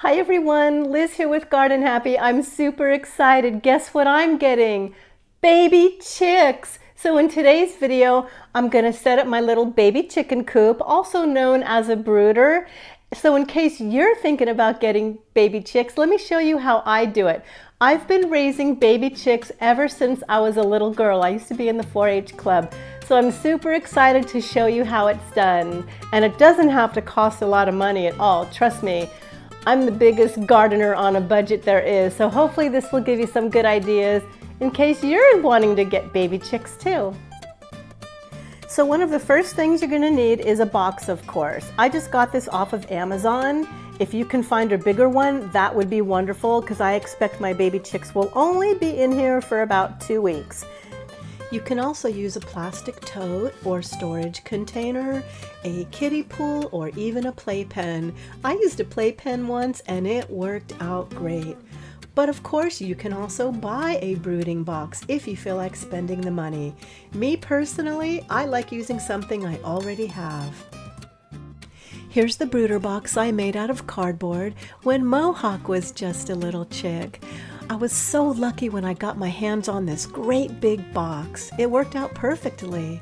Hi everyone, Liz here with Garden Happy. I'm super excited. Guess what I'm getting? Baby chicks. So in today's video, I'm gonna set up my little baby chicken coop, also known as a brooder. So in case you're thinking about getting baby chicks, let me show you how I do it. I've been raising baby chicks ever since I was a little girl. I used to be in the 4-H club. So I'm super excited to show you how it's done. And it doesn't have to cost a lot of money at all, trust me. I'm the biggest gardener on a budget there is, so hopefully this will give you some good ideas in case you're wanting to get baby chicks too. So one of the first things you're going to need is a box, of course. I just got this off of Amazon. If you can find a bigger one, that would be wonderful because I expect my baby chicks will only be in here for about 2 weeks. You can also use a plastic tote or storage container, a kiddie pool, or even a playpen. I used a playpen once and it worked out great. But of course you can also buy a brooding box if you feel like spending the money. Me personally, I like using something I already have. Here's the brooder box I made out of cardboard when Mohawk was just a little chick. I was so lucky when I got my hands on this great big box. It worked out perfectly.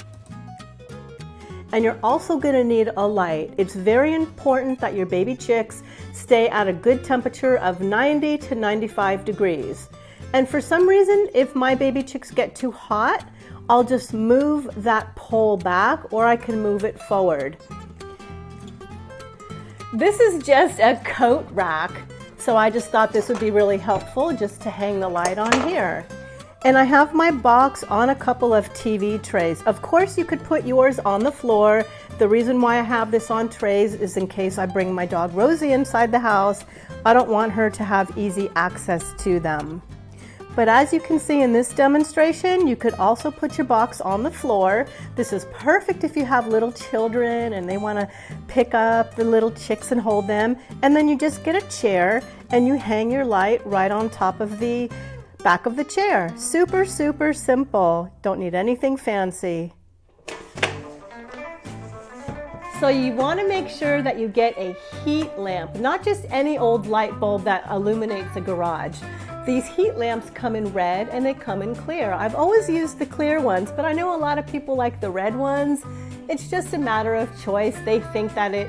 And you're also going to need a light. It's very important that your baby chicks stay at a good temperature of 90 to 95 degrees. And for some reason, if my baby chicks get too hot, I'll just move that pole back or I can move it forward. This is just a coat rack. So I just thought this would be really helpful just to hang the light on here. And I have my box on a couple of TV trays. Of course you could put yours on the floor. The reason why I have this on trays is in case I bring my dog Rosie inside the house. I don't want her to have easy access to them. But as you can see in this demonstration, you could also put your box on the floor. This is perfect if you have little children and they want to pick up the little chicks and hold them. And then you just get a chair and you hang your light right on top of the back of the chair. Super, super simple. Don't need anything fancy. So you want to make sure that you get a heat lamp, not just any old light bulb that illuminates a garage. These heat lamps come in red and they come in clear. I've always used the clear ones, but I know a lot of people like the red ones. It's just a matter of choice. They think that it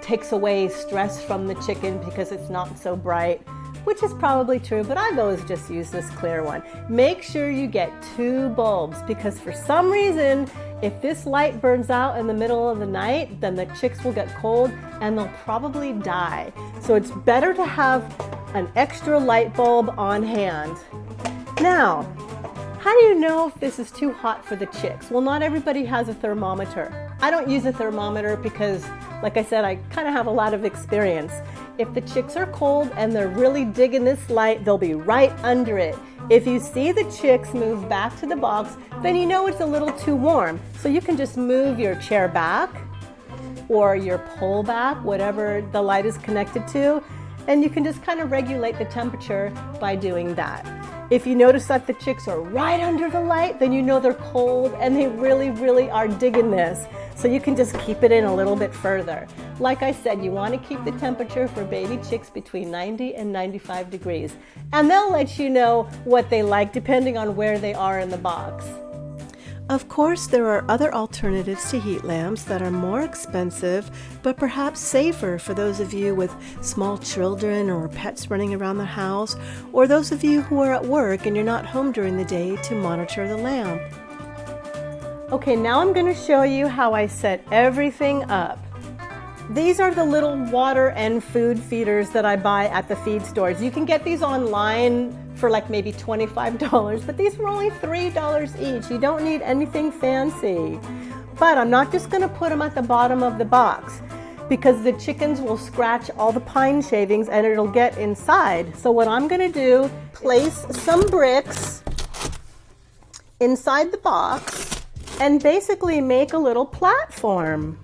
takes away stress from the chicken because it's not so bright, which is probably true, but I've always just used this clear one. Make sure you get 2 bulbs because for some reason, if this light burns out in the middle of the night, then the chicks will get cold and they'll probably die. So it's better to have an extra light bulb on hand. Now, how do you know if this is too hot for the chicks? Well, not everybody has a thermometer. I don't use a thermometer because, like I said, I kind of have a lot of experience. If the chicks are cold and they're really digging this light, they'll be right under it. If you see the chicks move back to the box, then you know it's a little too warm. So you can just move your chair back or your pole back, whatever the light is connected to, and you can just kind of regulate the temperature by doing that. If you notice that the chicks are right under the light, then you know they're cold and they really, really are digging this. So you can just keep it in a little bit further. Like I said, you want to keep the temperature for baby chicks between 90 and 95 degrees. And they'll let you know what they like depending on where they are in the box. Of course, there are other alternatives to heat lamps that are more expensive, but perhaps safer for those of you with small children or pets running around the house, or those of you who are at work and you're not home during the day to monitor the lamp. Okay, now I'm going to show you how I set everything up. These are the little water and food feeders that I buy at the feed stores. You can get these online for like maybe $25, but these were only $3 each. You don't need anything fancy. But I'm not just going to put them at the bottom of the box because the chickens will scratch all the pine shavings and it'll get inside. So what I'm going to do, place some bricks inside the box and basically make a little platform.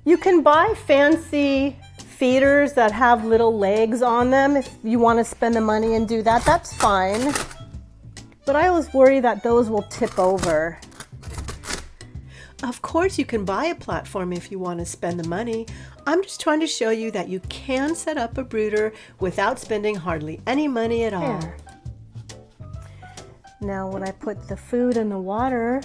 You can buy fancy feeders that have little legs on them. If you want to spend the money and do that, that's fine. But I always worry that those will tip over. Of course, you can buy a platform if you want to spend the money. I'm just trying to show you that you can set up a brooder without spending hardly any money at all. There. Now when I put the food and the water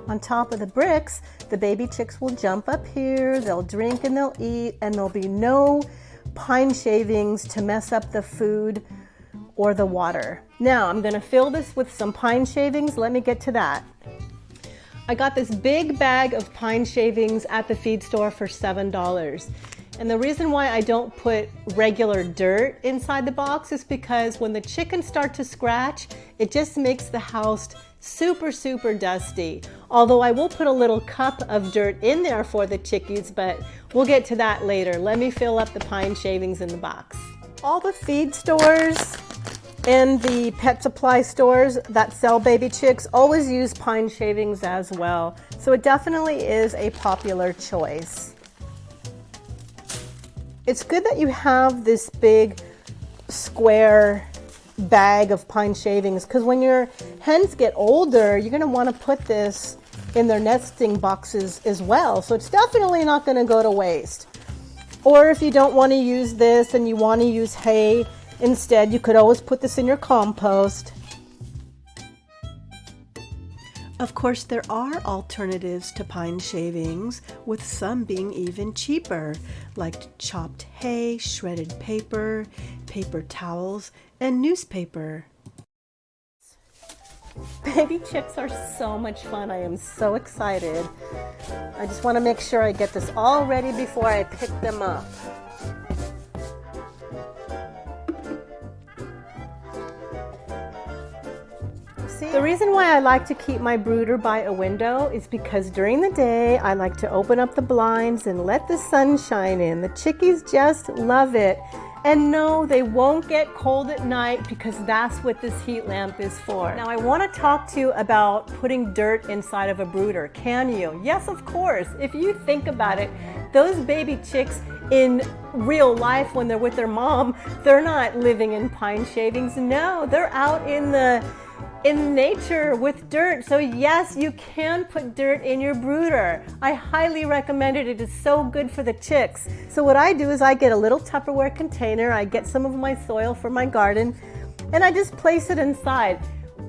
on top of the bricks, the baby chicks will jump up here, they'll drink and they'll eat, and there'll be no pine shavings to mess up the food or the water. Now I'm gonna fill this with some pine shavings. Let me get to that. I got this big bag of pine shavings at the feed store for $7. And the reason why I don't put regular dirt inside the box is because when the chickens start to scratch, it just makes the house super, super dusty. Although I will put a little cup of dirt in there for the chickies, but we'll get to that later. Let me fill up the pine shavings in the box. All the feed stores and the pet supply stores that sell baby chicks always use pine shavings as well. So it definitely is a popular choice. It's good that you have this big square bag of pine shavings, because when your hens get older, you're gonna wanna put this in their nesting boxes as well. So it's definitely not gonna go to waste. Or if you don't wanna use this and you wanna use hay, instead, you could always put this in your compost. Of course, there are alternatives to pine shavings, with some being even cheaper, like chopped hay, shredded paper, paper towels, and newspaper. Baby chicks are so much fun. I am so excited. I just want to make sure I get this all ready before I pick them up. The reason why I like to keep my brooder by a window is because during the day I like to open up the blinds and let the sun shine in. The chickies just love it. And no, they won't get cold at night, because that's what this heat lamp is for. Now I want to talk to you about putting dirt inside of a brooder. Can you? Yes, of course. If you think about it, those baby chicks in real life when they're with their mom, they're not living in pine shavings. No, they're out in nature with dirt. So yes, you can put dirt in your brooder. I highly recommend it. It is so good for the chicks. So what I do is I get a little Tupperware container, I get some of my soil for my garden, and I just place it inside.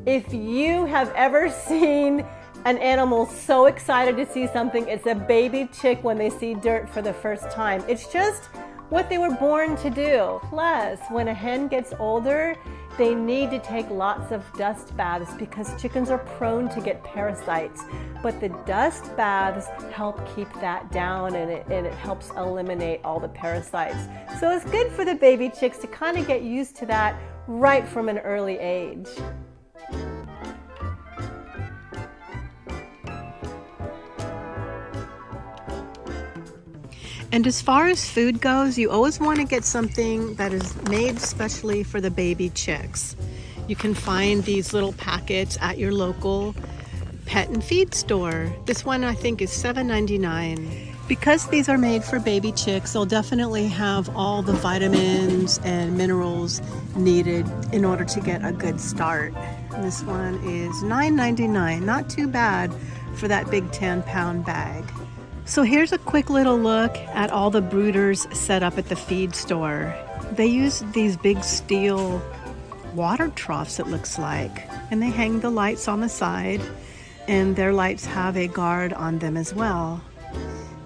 If you have ever seen an animal so excited to see something, it's a baby chick when they see dirt for the first time. It's just what they were born to do. Plus, when a hen gets older, they need to take lots of dust baths because chickens are prone to get parasites. But the dust baths help keep that down, and it helps eliminate all the parasites. So it's good for the baby chicks to kind of get used to that right from an early age. And as far as food goes, you always want to get something that is made specially for the baby chicks. You can find these little packets at your local pet and feed store. This one I think is $7.99. Because these are made for baby chicks, they'll definitely have all the vitamins and minerals needed in order to get a good start. This one is $9.99, not too bad for that big 10-pound bag. So here's a quick little look at all the brooders set up at the feed store. They use these big steel water troughs, it looks like, and they hang the lights on the side, and their lights have a guard on them as well.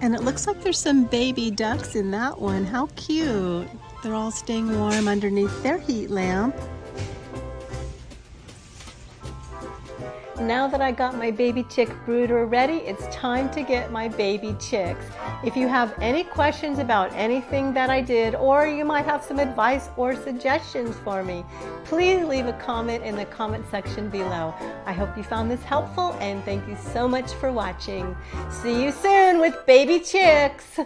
And it looks like there's some baby ducks in that one. How cute. They're all staying warm underneath their heat lamp. Now that I got my baby chick brooder ready, it's time to get my baby chicks. If you have any questions about anything that I did, or you might have some advice or suggestions for me, please leave a comment in the comment section below. I hope you found this helpful, and thank you so much for watching. See you soon with baby chicks.